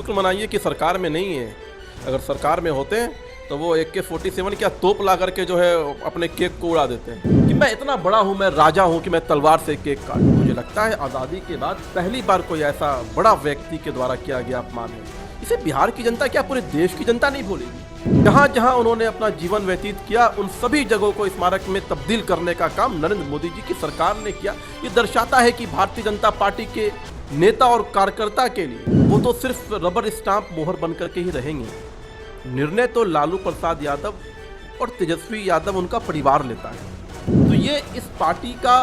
शुक्र मनाइए कि सरकार में नहीं है। अगर सरकार में होते तो वो AK-47 क्या तोप ला करके जो है अपने केक को उड़ा देते हैं कि मैं इतना बड़ा हूँ, मैं राजा हूँ कि मैं तलवार से केक काटूं। मुझे लगता है आज़ादी के बाद पहली बार कोई ऐसा बड़ा व्यक्ति के द्वारा किया गया अपमान है। इसे बिहार की जनता क्या पूरे देश की जनता नहीं भूलेगी। जहाँ जहाँ उन्होंने अपना जीवन व्यतीत किया उन सभी जगहों को स्मारक में तब्दील करने का काम नरेंद्र मोदी जी की सरकार ने किया। ये दर्शाता है कि भारतीय जनता पार्टी के नेता और कार्यकर्ता के लिए वो तो सिर्फ रबर स्टाम्प मोहर बन करके ही रहेंगे। निर्णय तो लालू प्रसाद यादव और तेजस्वी यादव उनका परिवार लेता है। तो ये इस पार्टी का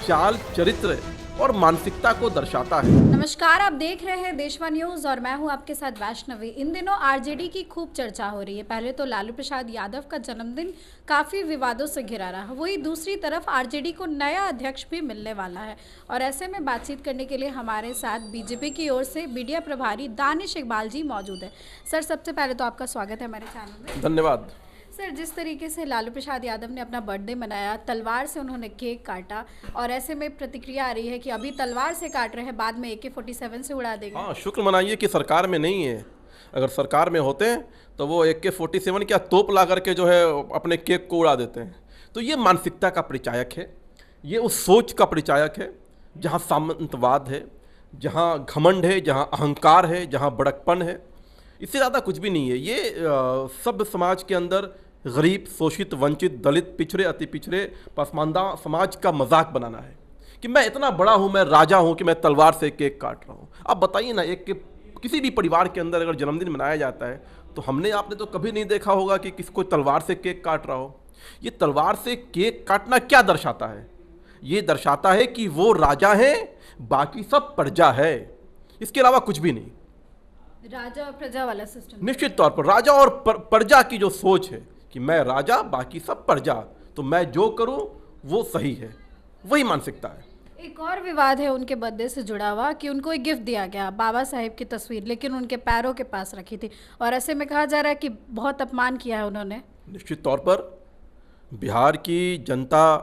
चाल चरित्र और मानसिकता को दर्शाता है। नमस्कार, आप देख रहे हैं देशवा न्यूज और मैं हूं आपके साथ वैष्णवी। इन दिनों आरजेडी की खूब चर्चा हो रही है। पहले तो लालू प्रसाद यादव का जन्मदिन काफी विवादों से घिरा रहा, वही दूसरी तरफ आरजेडी को नया अध्यक्ष भी मिलने वाला है। और ऐसे में बातचीत करने के लिए हमारे साथ बीजेपी की ओर से मीडिया प्रभारी दानिश इकबाल जी मौजूद है। सर, सबसे पहले तो आपका स्वागत है हमारे चैनल में। धन्यवाद। सर, जिस तरीके से लालू प्रसाद यादव ने अपना बर्थडे मनाया, तलवार से उन्होंने केक काटा और ऐसे में प्रतिक्रिया आ रही है कि अभी तलवार से काट रहे हैं, बाद में AK-47 से उड़ा देंगे। हाँ, शुक्र मनाइए कि सरकार में नहीं है। अगर सरकार में होते तो वो AK-47 क्या तोप ला करके जो है अपने केक को उड़ा देते हैं। तो ये मानसिकता का परिचायक है, ये उस सोच का परिचायक है जहाँ सामंतवाद है, जहाँ घमंड है, जहाँ अहंकार है, जहाँ बड़कपन है। इससे ज़्यादा कुछ भी नहीं है। ये सब समाज के अंदर गरीब, शोषित, वंचित, दलित, पिछड़े, अति पिछड़े, पसमानदा समाज का मजाक बनाना है कि मैं इतना बड़ा हूँ, मैं राजा हूँ कि मैं तलवार से केक काट रहा हूँ। अब बताइए ना, किसी भी परिवार के अंदर अगर जन्मदिन मनाया जाता है तो आपने तो कभी नहीं देखा होगा कि किसको तलवार से केक काट रहा हो। ये तलवार से केक काटना क्या दर्शाता है? ये दर्शाता है कि वो राजा है, बाकी सब प्रजा है, इसके अलावा कुछ भी नहीं। राजा और प्रजा वाला सिस्टम। निश्चित तौर पर राजा और प्रजा की जो सोच है कि मैं राजा, बाकी सब प्रजा, तो मैं जो करूं वो सही है, वही मानसिकता है। एक और विवाद है उनके बर्थडे से जुड़ा हुआ कि उनको एक गिफ्ट दिया गया, बाबा साहेब की तस्वीर, लेकिन उनके पैरों के पास रखी थी और ऐसे में कहा जा रहा है कि बहुत अपमान किया है उन्होंने। निश्चित तौर पर बिहार की जनता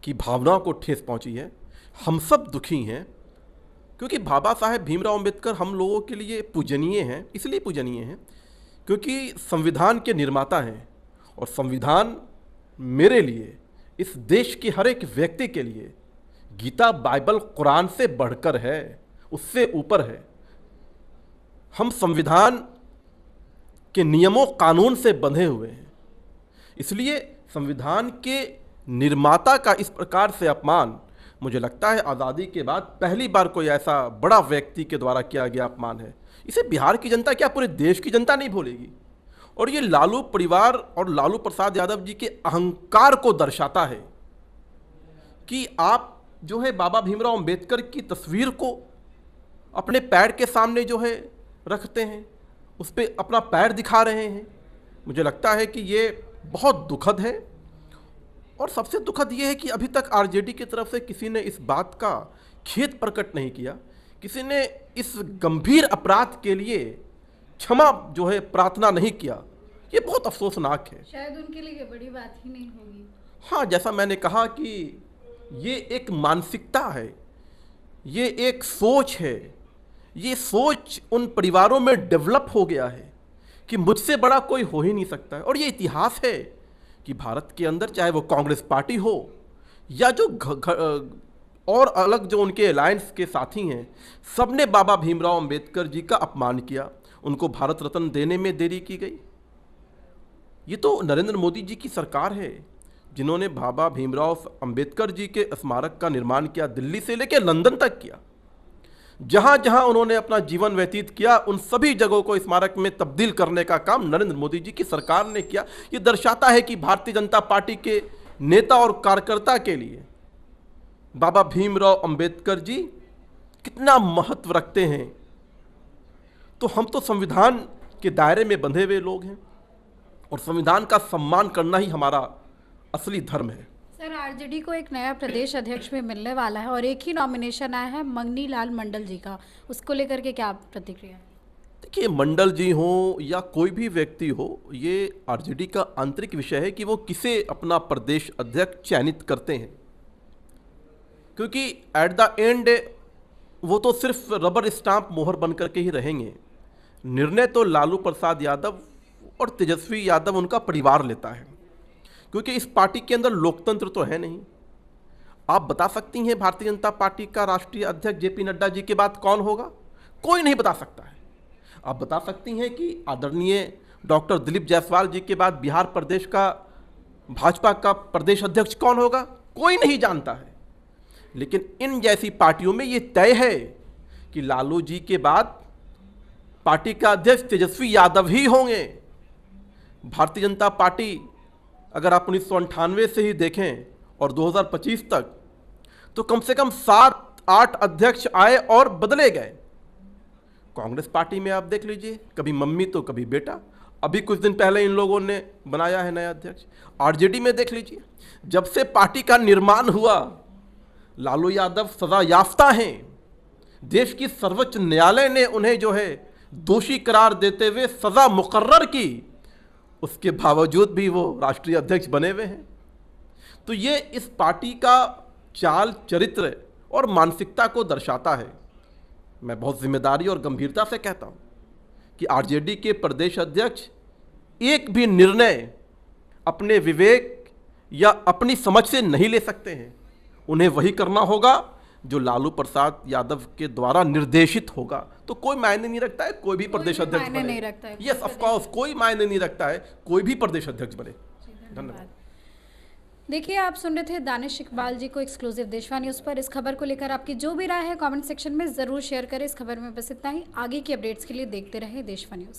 की भावनाओं को ठेस पहुंची है। हम सब दुखी हैं क्योंकि बाबा साहेब भीमराव अंबेडकर हम लोगों के लिए पूजनीय हैं। इसलिए पूजनीय हैं क्योंकि संविधान के निर्माता हैं और संविधान मेरे लिए, इस देश के हर एक व्यक्ति के लिए गीता, बाइबल, कुरान से बढ़कर है, उससे ऊपर है। हम संविधान के नियमों, कानून से बंधे हुए हैं। इसलिए संविधान के निर्माता का इस प्रकार से अपमान, मुझे लगता है आज़ादी के बाद पहली बार कोई ऐसा बड़ा व्यक्ति के द्वारा किया गया अपमान है। इसे बिहार की जनता क्या पूरे देश की जनता नहीं भूलेगी। और ये लालू परिवार और लालू प्रसाद यादव जी के अहंकार को दर्शाता है कि आप जो है बाबा भीमराव अंबेडकर की तस्वीर को अपने पैर के सामने जो है रखते हैं, उस पर अपना पैर दिखा रहे हैं। मुझे लगता है कि ये बहुत दुखद है। और सबसे दुखद ये है कि अभी तक आरजेडी की तरफ से किसी ने इस बात का खेद प्रकट नहीं किया, किसी ने इस गंभीर अपराध के लिए क्षमा जो है प्रार्थना नहीं किया। ये बहुत अफसोसनाक है। शायद उनके लिए बड़ी बात ही नहीं होगी। हाँ, जैसा मैंने कहा कि ये एक मानसिकता है, ये एक सोच है। ये सोच उन परिवारों में डेवलप हो गया है कि मुझसे बड़ा कोई हो ही नहीं सकता है। और ये इतिहास है कि भारत के अंदर चाहे वो कांग्रेस पार्टी हो या जो और अलग जो उनके अलायंस के साथी हैं, सबने बाबा भीमराव अंबेडकर जी का अपमान किया, उनको भारत रत्न देने में देरी की गई। ये तो नरेंद्र मोदी जी की सरकार है जिन्होंने बाबा भीमराव अंबेडकर जी के स्मारक का निर्माण किया, दिल्ली से लेकर लंदन तक किया। जहाँ जहाँ उन्होंने अपना जीवन व्यतीत किया उन सभी जगहों को स्मारक में तब्दील करने का काम नरेंद्र मोदी जी की सरकार ने किया। ये दर्शाता है कि भारतीय जनता पार्टी के नेता और कार्यकर्ता के लिए बाबा भीमराव अंबेडकर जी कितना महत्व रखते हैं। तो हम तो संविधान के दायरे में बंधे हुए लोग हैं और संविधान का सम्मान करना ही हमारा असली धर्म है। सर, आरजेडी को एक नया प्रदेश अध्यक्ष भी मिलने वाला है और एक ही नॉमिनेशन आया है मंगनी लाल मंडल जी का, उसको लेकर के क्या प्रतिक्रिया है? देखिए, मंडल जी हो या कोई भी व्यक्ति हो, ये आरजेडी का आंतरिक विषय है कि वो किसे अपना प्रदेश अध्यक्ष चयनित करते हैं, क्योंकि एट द एंड वो तो सिर्फ रबर स्टाम्प मोहर बन करके ही रहेंगे। निर्णय तो लालू प्रसाद यादव और तेजस्वी यादव उनका परिवार लेता है, क्योंकि इस पार्टी के अंदर लोकतंत्र तो है नहीं। आप बता सकती हैं भारतीय जनता पार्टी का राष्ट्रीय अध्यक्ष जेपी नड्डा जी के बाद कौन होगा? कोई नहीं बता सकता है। आप बता सकती हैं कि आदरणीय डॉक्टर दिलीप जायसवाल जी के बाद बिहार प्रदेश का भाजपा का प्रदेश अध्यक्ष कौन होगा? कोई नहीं जानता है। लेकिन इन जैसी पार्टियों में ये तय है कि लालू जी के बाद पार्टी का अध्यक्ष तेजस्वी यादव ही होंगे। भारतीय जनता पार्टी अगर आप 1998 से ही देखें और 2025 तक, तो कम से कम 7-8 अध्यक्ष आए और बदले गए। कांग्रेस पार्टी में आप देख लीजिए, कभी मम्मी तो कभी बेटा। अभी कुछ दिन पहले इन लोगों ने बनाया है नया अध्यक्ष। आरजेडी में देख लीजिए, जब से पार्टी का निर्माण हुआ लालू यादव सजा याफ्ता हैं। देश की सर्वोच्च न्यायालय ने उन्हें जो है दोषी करार देते हुए सजा मुकर्रर की, उसके बावजूद भी वो राष्ट्रीय अध्यक्ष बने हुए हैं। तो ये इस पार्टी का चाल चरित्र और मानसिकता को दर्शाता है। मैं बहुत जिम्मेदारी और गंभीरता से कहता हूँ कि आरजेडी के प्रदेश अध्यक्ष एक भी निर्णय अपने विवेक या अपनी समझ से नहीं ले सकते हैं। उन्हें वही करना होगा जो लालू प्रसाद यादव के द्वारा निर्देशित होगा। तो कोई मायने नहीं रखता है कोई भी प्रदेश अध्यक्ष बने। यस, ऑफ कोर्स कोई मायने नहीं रखता है कोई भी प्रदेश अध्यक्ष बने। धन्यवाद। देखिए, आप सुन रहे थे दानिश इकबाल जी को एक्सक्लूसिव देशवा न्यूज़ पर। इस खबर को लेकर आपकी जो भी राय है कमेंट सेक्शन में ज़रूर शेयर करें। इस खबर में बस इतना ही। आगे की अपडेट्स के लिए देखते रहें देशवा न्यूज़।